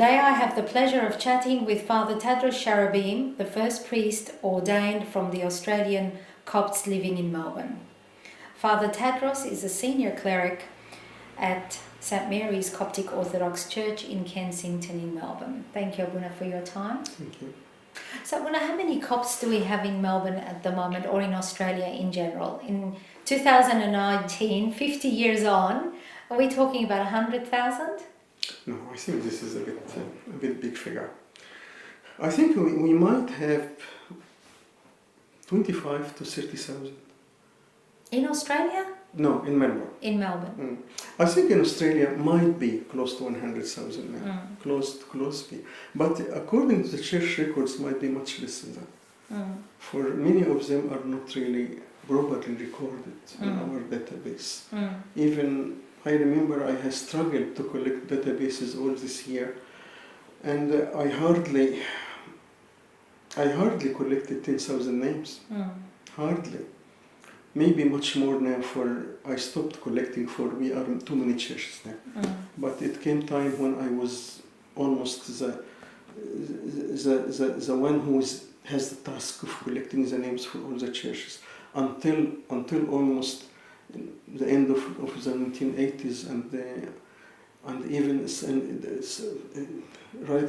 Today I have the pleasure of chatting with Father Tadros Sharobeam, the first priest ordained from the Australian Copts living in Melbourne. Father Tadros is a senior cleric at St Mary's Coptic Orthodox Church in Kensington in Melbourne. Thank you, Abuna, for your time. Thank you. So, Abuna, how many Copts do we have in Melbourne at the moment, or in Australia in general? In 2019, 50 years on, are we talking about 100,000? No, I think this is a bit big figure. I think we might have 25 to 30,000. In Australia? No, in Melbourne. In Melbourne. I think in Australia might be close to 100,000 now. Close be. But according to the church records, might be much less than that. For many of them are not really properly recorded in our database. Even I remember I have struggled to collect databases all this year, and I hardly collected 10,000 names. Hardly. Maybe much more now. I stopped collecting we are too many churches now. But it came time when I was almost the one who has the task of collecting the names for all the churches until almost the end of the 1980s and even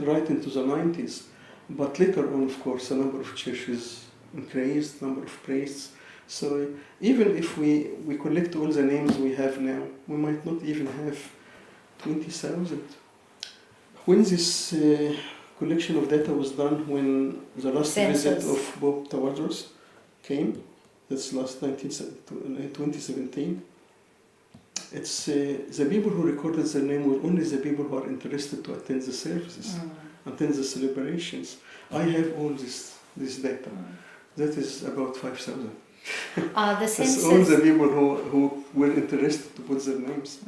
right into the 90s. But later on, of course, the number of churches increased, number of priests. So even if we collect all the names we have now, we might not even have 20,000. When this collection of data was done, when the last visit of Pope Tadros came, that's last 2017, it's the people who recorded their name were only the people who are interested to attend the services, attend the celebrations. I have all this data. That is about 5,000. The census, that's all the people who were interested to put their names.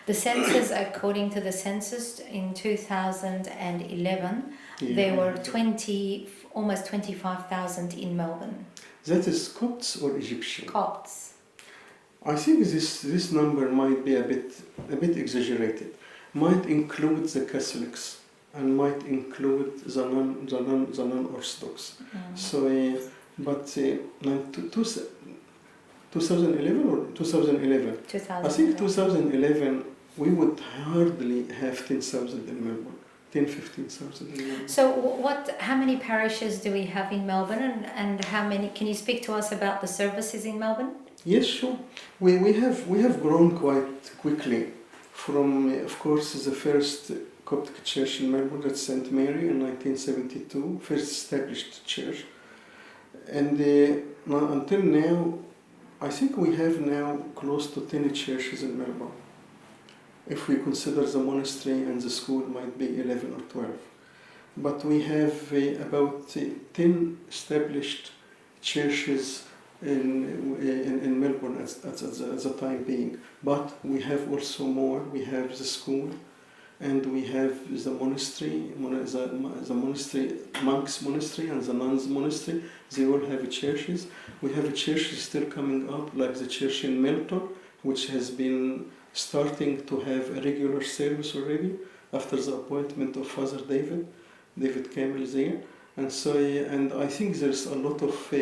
The census, according to the census in 2011, there were almost 25,000 in Melbourne. That is Copts or Egyptian? Copts. I think this number might be a bit exaggerated. Might include the Catholics and might include the non-Orthodox. So, but 2011 or 2011? 2011. I think 2011 we would hardly have 10,000 in Melbourne. 15,000 in Melbourne. So how many parishes do we have in Melbourne, and how many? Can you speak to us about the services in Melbourne? Yes, sure. We have grown quite quickly from, of course, the first Coptic church in Melbourne at St Mary in 1972, first established church, and until now, I think we have now close to 10 churches in Melbourne. If we consider the monastery and the school, might be 11 or 12. But we have about 10 established churches in Melbourne at the time being. But we have also more. We have the school, and we have the monastery, the monastery, monks' monastery and the nuns' monastery. They all have churches. We have a church still coming up, like the church in Milton, which has been starting to have a regular service already after the appointment of Father David Campbell there. And so, and I think there's a lot of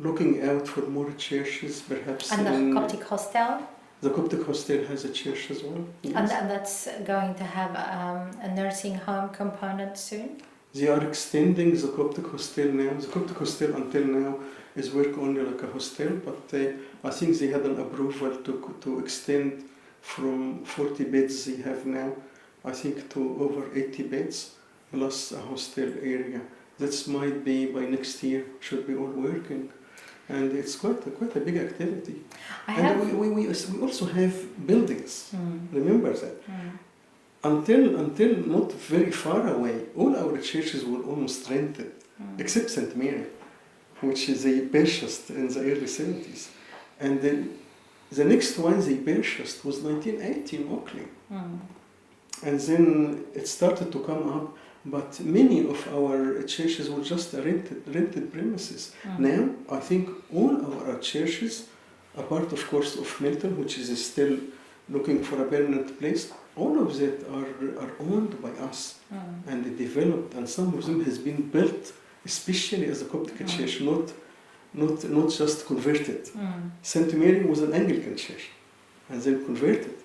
looking out for more churches, perhaps. And the Coptic Hostel? The Coptic Hostel has a church as well. Yes. And that's going to have a nursing home component soon? They are extending the Coptic Hostel now. The Coptic Hostel until now is work only like a hostel, but I think they had an approval to extend from 40 beds they have now, I think, to over 80 beds, plus a hostel area. That might be by next year, should be all working. And it's quite a big activity. We also have buildings, remember that. Until not very far away, all our churches were almost rented, except St Mary, which they purchased in the early 70s. And then the next one they purchased was 1980 in Oakley. And then it started to come up, but many of our churches were just rented premises. Now, I think all our churches, apart of course of Milton, which is still looking for a permanent place, all of that are owned by us, and they developed, and some of them has been built especially as a Coptic church, not just converted. St. Mary was an Anglican church, and then converted.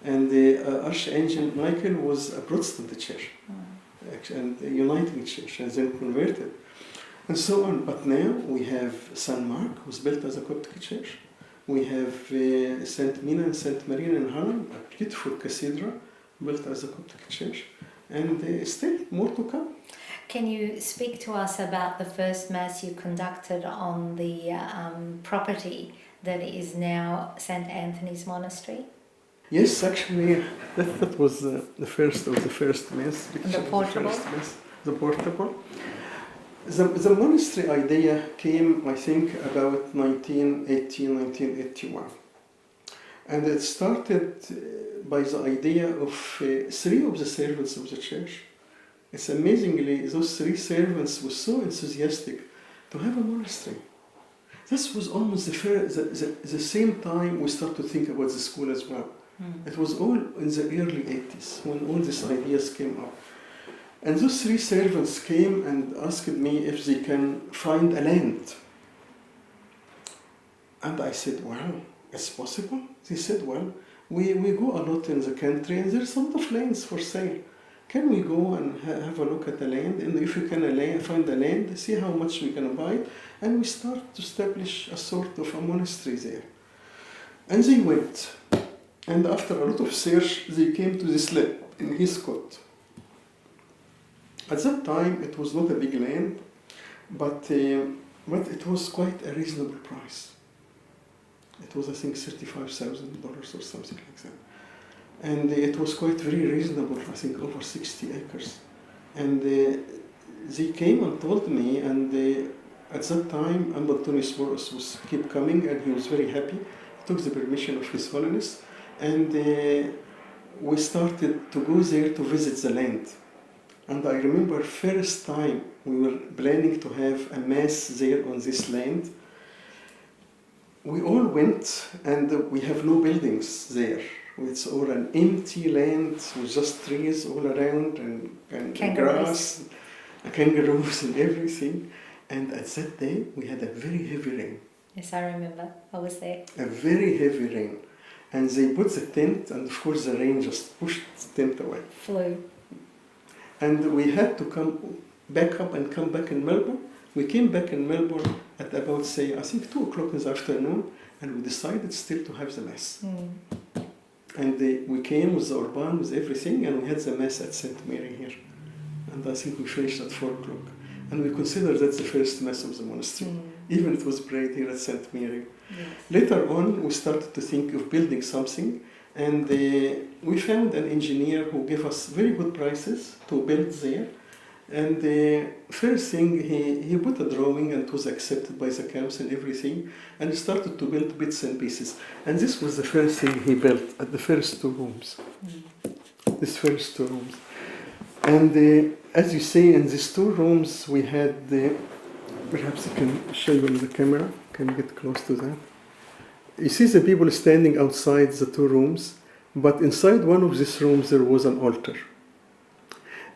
And the Archangel Michael was a Protestant church, and a uniting church, and then converted, and so on. But now we have St. Mark, who's built as a Coptic church. We have St. Mina and St. Marina in Haran, a beautiful cathedral built as a Coptic church, and still more to come. Can you speak to us about the first Mass you conducted on the property that is now St. Anthony's Monastery? Yes, actually, that was the first of the first Mass. The portable? The portable. The monastery idea came, I think, about 1981. And it started by the idea of three of the servants of the church. It's amazingly, those three servants were so enthusiastic to have a monastery. This was almost the same time we started to think about the school as well. It was all in the early 80s when all these ideas came up. And those three servants came and asked me if they can find a land. And I said, well, it's possible. They said, well, we go a lot in the country and there's a lot of lands for sale. Can we go and have a look at the land? And if we can find the land, see how much we can buy it, and we start to establish a sort of a monastery there. And they went. And after a lot of search, they came to this land in his court. At that time, it was not a big land, but it was quite a reasonable price. It was, I think, $35,000 or something like that. And it was quite very reasonable, I think, over 60 acres. And they came and told me, and at that time, Antonius Boros was keep coming, and he was very happy. He took the permission of His Holiness, and we started to go there to visit the land. And I remember first time we were planning to have a Mass there on this land. We all went, and we have no buildings there. It's all an empty land with just trees all around and grass, kangaroos and everything. And at that day, we had a very heavy rain. Yes, I remember. I was there. A very heavy rain. And they put the tent, and of course the rain just pushed the tent away. Flew. And we had to come back up and come back in Melbourne. We came back in Melbourne at about, say, I think 2 o'clock in the afternoon, and we decided still to have the Mass. And we came with the Urban, with everything, and we had the Mass at St. Mary here. And I think we finished at 4 o'clock. And we consider that the first Mass of the monastery. Even it was prayed here at St. Mary. Yes. Later on, we started to think of building something, and we found an engineer who gave us very good prices to build there. And the first thing, he put a drawing, and it was accepted by the council and everything, and he started to build bits and pieces. And this was the first thing he built, at the first 2 rooms. These first 2 rooms. And as you see, in these 2 rooms, we had, perhaps I can show you on the camera, can you get close to that? You see the people standing outside the 2 rooms, but inside one of these rooms there was an altar.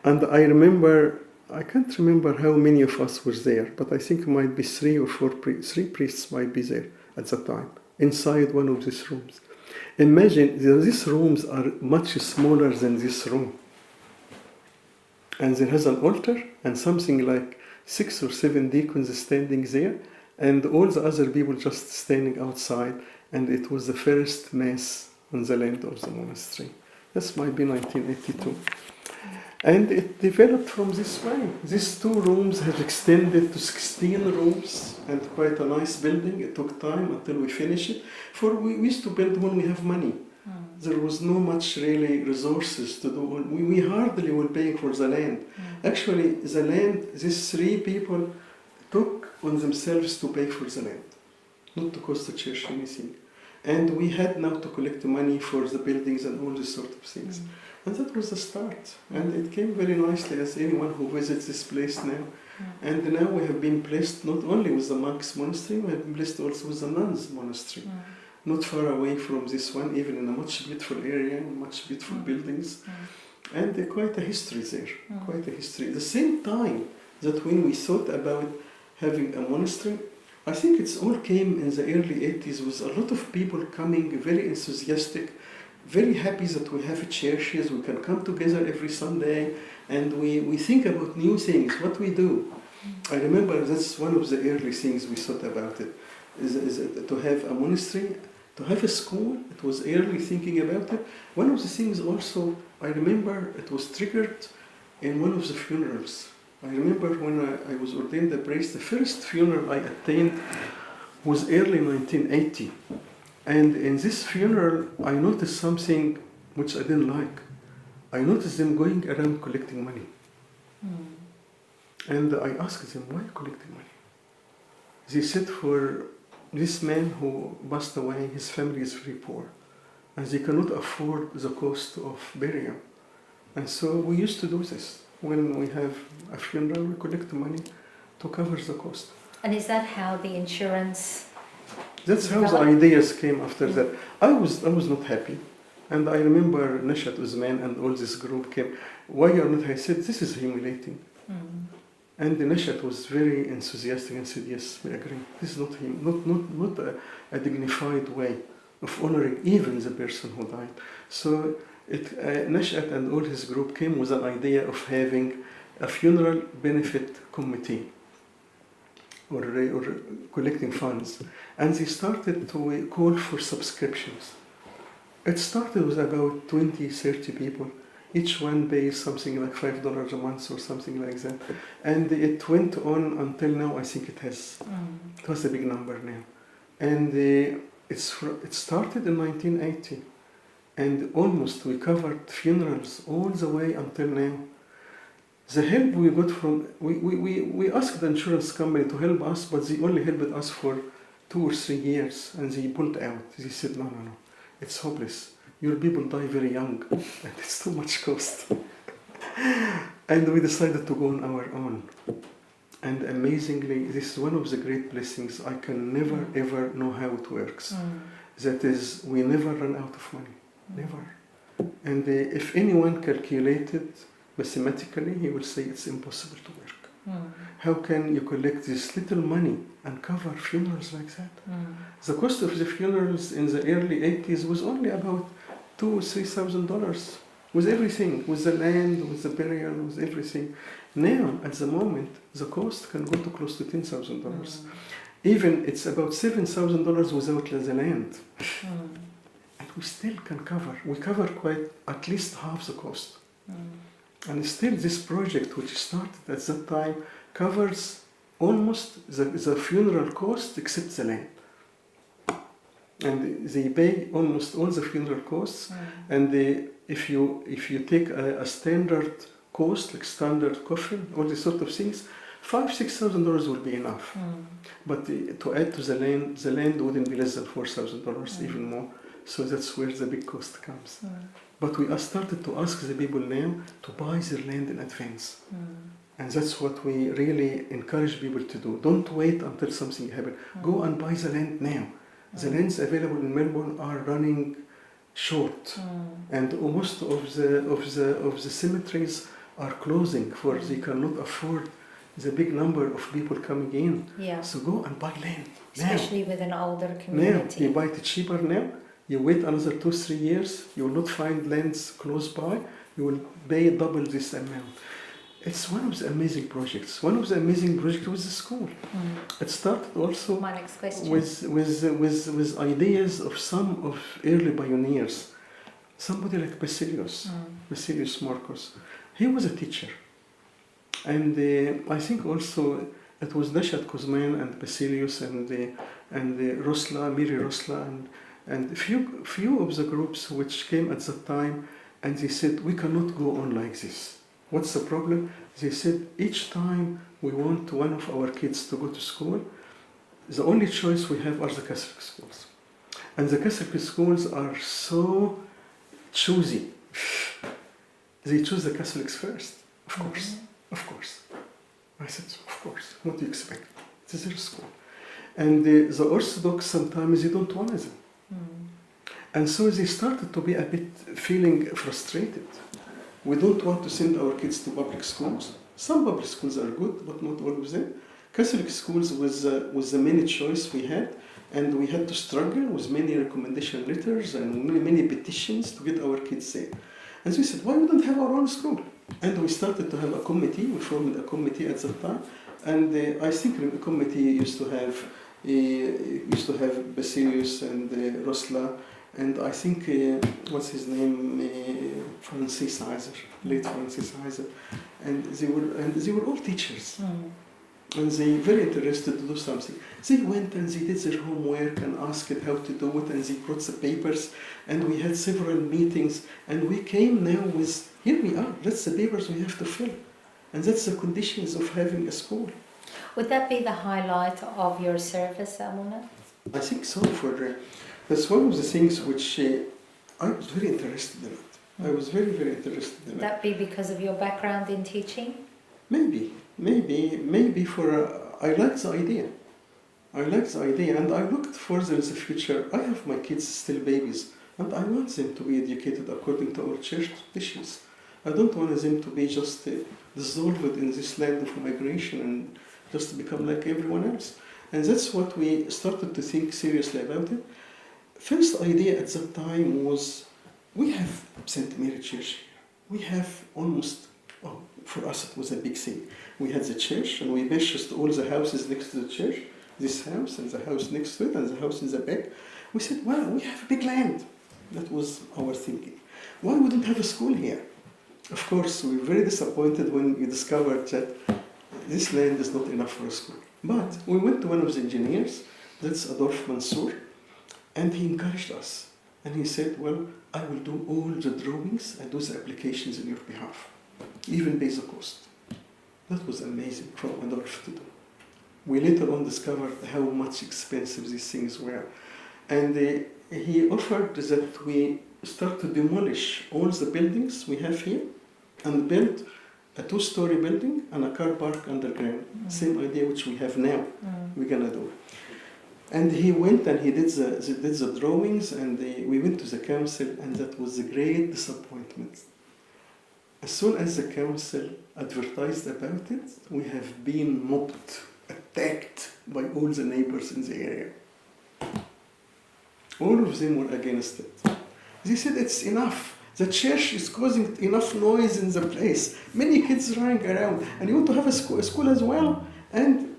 And I remember, I can't remember how many of us were there, but I think it might be 3 or 4 priests. 3 priests might be there at the time, inside one of these rooms. Imagine, these rooms are much smaller than this room. And there has an altar, and something like 6 or 7 deacons standing there, and all the other people just standing outside, and it was the first Mass on the land of the monastery. This might be 1982. And it developed from this way. These 2 rooms have extended to 16 rooms, and quite a nice building. It took time until we finished it. For we used to build when we have money. There was no much really resources to do. We hardly were paying for the land. Actually, the land, these 3 people took on themselves to pay for the land, not to cost the church anything. And we had now to collect money for the buildings and all these sort of things. And that was the start. And it came very nicely, as anyone who visits this place now. And now we have been blessed not only with the monks' monastery, we have been blessed also with the nuns' monastery. not far away from this one, even in a much beautiful area, much beautiful buildings, and quite a history there, quite a history. At the same time that when we thought about having a monastery, I think it's all came in the early 80s with a lot of people coming, very enthusiastic, very happy that we have churches, we can come together every Sunday, and we think about new things, what we do. I remember that's one of the early things we thought about it, is to have a monastery, to have a school. It was early thinking about it. One of the things also, I remember it was triggered in one of the funerals. I remember when I was ordained a priest, the first funeral I attended was early 1980. And in this funeral, I noticed something which I didn't like. I noticed them going around collecting money. And I asked them, why are you collecting money? They said, for this man who passed away, his family is very poor, and they cannot afford the cost of burial. And so we used to do this. When we have a funeral, we collect money to cover the cost. And is that how the insurance... That's how the ideas came after that. I was not happy. And I remember Nashat Uzman and all this group came. Why are not? I said, this is humiliating. And the Nashat was very enthusiastic and said, yes, we agree. This is not a dignified way of honoring even the person who died. So Nashat and all his group came with an idea of having a funeral benefit committee, or collecting funds. And they started to call for subscriptions. It started with about 20, 30 people. Each one pays something like $5 a month or something like that. And it went on until now. I think it was a big number now. And it started in 1980. And almost we covered funerals all the way until now. The help we got from, we asked the insurance company to help us, but they only helped us for 2 or 3 years, and they pulled out. They said, no, it's hopeless. Your people die very young, and it's too much cost. And we decided to go on our own. And amazingly, this is one of the great blessings. I can never, ever know how it works. That is, we never run out of money, never. And if anyone calculated mathematically, he will say it's impossible to work. How can you collect this little money and cover funerals like that? The cost of the funerals in the early 80s was only about $2,000 or $3,000 with everything, with the land, with the burial, with everything. Now, at the moment, the cost can go to close to $10,000. Even it's about $7,000 without the land. And we still can cover. We cover quite at least half the cost. And still this project, which started at that time, covers almost the funeral cost except the land. And they pay almost all the funeral costs. And if you take a standard cost, like standard coffin, all these sort of things, $5,000-$6,000 will be enough. But to add to the land wouldn't be less than $4,000, even more. So that's where the big cost comes. But we started to ask the people now to buy their land in advance. And that's what we really encourage people to do. Don't wait until something happens. Go and buy the land now. The lands available in Melbourne are running short. And most of the cemeteries are closing, for they cannot afford the big number of people coming in. So go and buy land now. Especially with an older community. Now, you buy it cheaper now. You wait another 2-3 years, you will not find lands close by, you will pay double this amount. It's one of the amazing projects. One of the amazing projects was the school. It started also My next question. with ideas of some of early pioneers. Somebody like Basilius Marcos. He was a teacher. And I think also it was Nashat Kuzman and Basilius and Rosla, Miri Rosla, and few of the groups which came at that time, and they said, we cannot go on like this. What's the problem? They said, each time we want one of our kids to go to school, the only choice we have are the Catholic schools. And the Catholic schools are so choosy. They choose the Catholics first, of course, of course. I said, of course, what do you expect? It is their school. And the Orthodox, sometimes they don't want them. And so they started to be a bit feeling frustrated. We don't want to send our kids to public schools. Some public schools are good, but not all of them. Catholic schools was the main choice we had, and we had to struggle with many recommendation letters and many petitions to get our kids there. And so we said, why we don't have our own school? And we started to have a committee. We formed a committee at that time, and I think the committee used to have Basilius and Rosla, and I think what's his name, Francis Heiser, late Francis Heiser, and they were all teachers. And they very interested to do something. They went and they did their homework and asked how to do it, and they brought the papers, and we had several meetings, and we came now with, here we are, that's the papers we have to fill, and that's the conditions of having a school. Would that be the highlight of your service, Amuna? I think so. That's one of the things which I was very interested in it. I was very, very interested in it. Would that be because of your background in teaching? Maybe I like the idea. And I looked further in the future. I have my kids still babies, and I want them to be educated according to our church traditions. I don't want them to be just dissolved in this land of migration and just become like everyone else. And that's what we started to think seriously about it. First idea at that time was, we have St. Mary Church here. We have almost, for us it was a big thing. We had the church, and we purchased all the houses next to the church, this house and the house next to it and the house in the back. We said, well, we have big land. That was our thinking. Why wouldn't have a school here? Of course, we were very disappointed when we discovered that this land is not enough for a school. But we went to one of the engineers, that's Adolf Mansour, and he encouraged us. And he said, well, I will do all the drawings and do the applications on your behalf, even pay the cost. That was amazing for Adolf to do. We later on discovered how much expensive these things were. And he offered that we start to demolish all the buildings we have here and build a 2-story building and a car park underground. Same idea which we have now, we're gonna do. And he went and he did the drawings, and we went to the council, and that was a great disappointment. As soon as the council advertised about it, we have been mobbed, attacked by all the neighbors in the area. All of them were against it. They said it's enough. The church is causing enough noise in the place. Many kids running around, and you want to have a school as well? And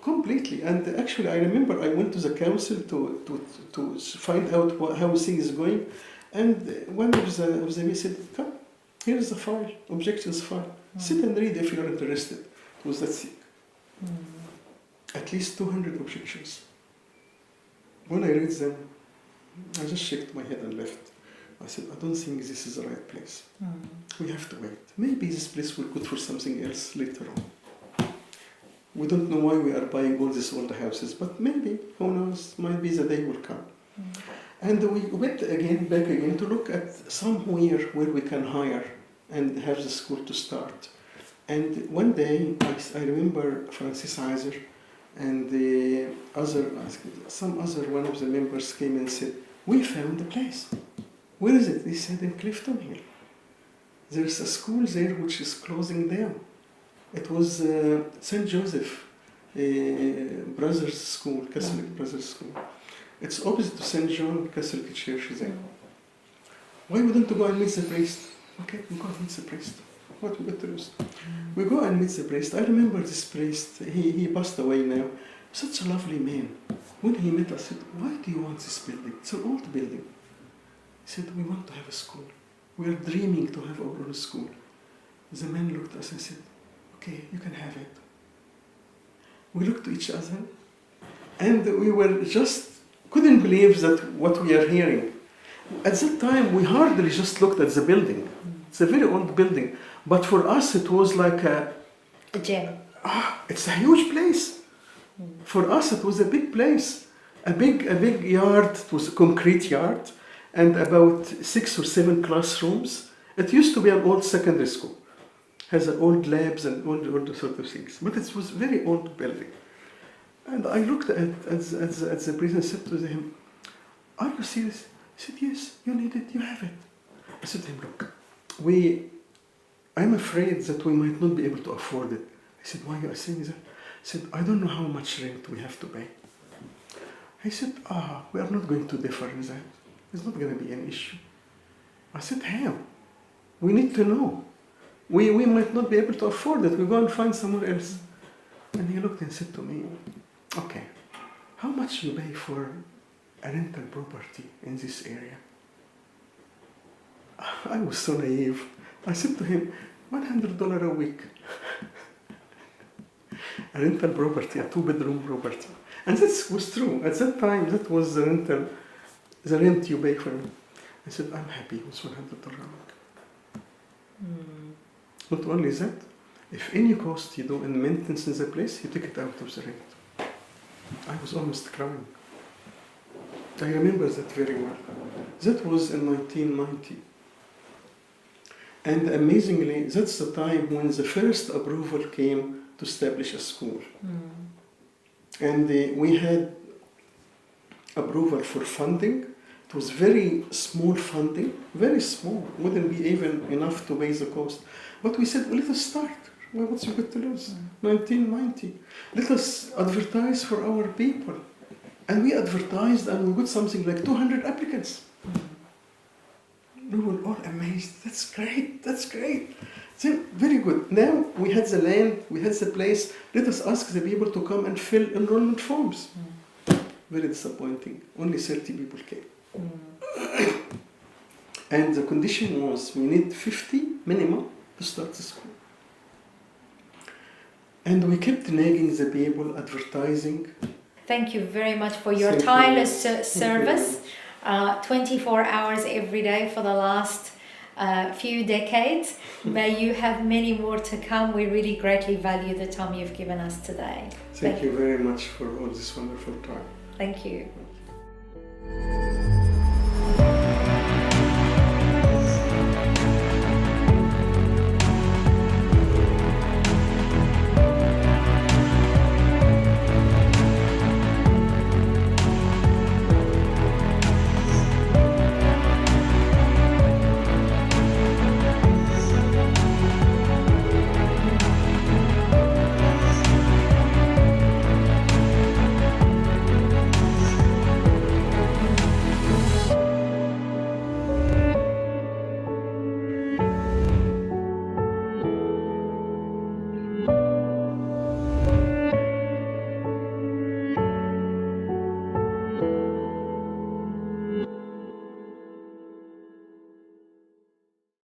completely. And actually, I remember I went to the council to find out how things is going. And one of them said, come, here's the file, objections file. Sit and read if you're interested. It was that thick. At least 200 objections. When I read them, I just shook my head and left. I said, I don't think this is the right place. We have to wait. Maybe this place will go for something else later on. We don't know why we are buying all these old houses, but maybe, who knows, might be the day will come. And we went back again to look at somewhere where we can hire and have the school to start. And one day, I remember Francis Heiser and some other one of the members came and said, we found the place. Where is it? They said in Clifton Hill. There's a school there which is closing down. It was St. Joseph Brothers School, Catholic Brothers School. It's opposite to St. John Catholic Church there. Why wouldn't we go and meet the priest? Okay, we go and meet the priest. What we got to lose? We go and meet the priest. I remember this priest, he passed away now. Such a lovely man. When he met us, he said, why do you want this building? It's an old building. He said, we want to have a school. We are dreaming to have our own school. The man looked at us and said, okay, you can have it. We looked to each other, and we were couldn't believe that what we are hearing. At that time, we hardly just looked at the building. It's a very old building. But for us, it was like a gem. It's a huge place. For us, it was a big place. A big yard. It was a concrete yard. And about 6 or 7 classrooms. It used to be an old secondary school. Has old labs and all the sort of things. But it was a very old building. And I looked at the priest and said to him, are you serious? He said, yes, you need it, you have it. I said to him, look, I'm afraid that we might not be able to afford it. I said, why are you saying that? He said, I don't know how much rent we have to pay. He said, we are not going to differ in that. It's not going to be an issue. I said, how? We need to know. We might not be able to afford it. We go and find somewhere else. And he looked and said to me, okay, how much you pay for a rental property in this area? I was so naive. I said to him, $100 a week. A rental property, a 2-bedroom property. And that was true. At that time, that was the rent you pay for it. I said, I'm happy with $100 a week. Not only that, if any cost you do in maintenance in the place, you take it out of the rent. I was almost crying. I remember that very well. That was in 1990. And amazingly, that's the time when the first approval came to establish a school. And we had approval for funding. It was very small funding, very small, wouldn't be even enough to pay the cost. But we said, well, let us start. Well, what's you got to lose? 1990. Let us advertise for our people. And we advertised and we got something like 200 applicants. We were all amazed. That's great, that's great. So, very good. Now we had the land, we had the place. Let us ask the people to come and fill enrollment forms. Very disappointing. Only 30 people came. And the condition was we need 50 minimum to start the school. And we kept nagging the people, advertising. Thank you very much for your tireless service. 24 hours every day for the last few decades. May you have many more to come. We really greatly value the time you've given us today. Thank you very much for all this wonderful time. Thank you.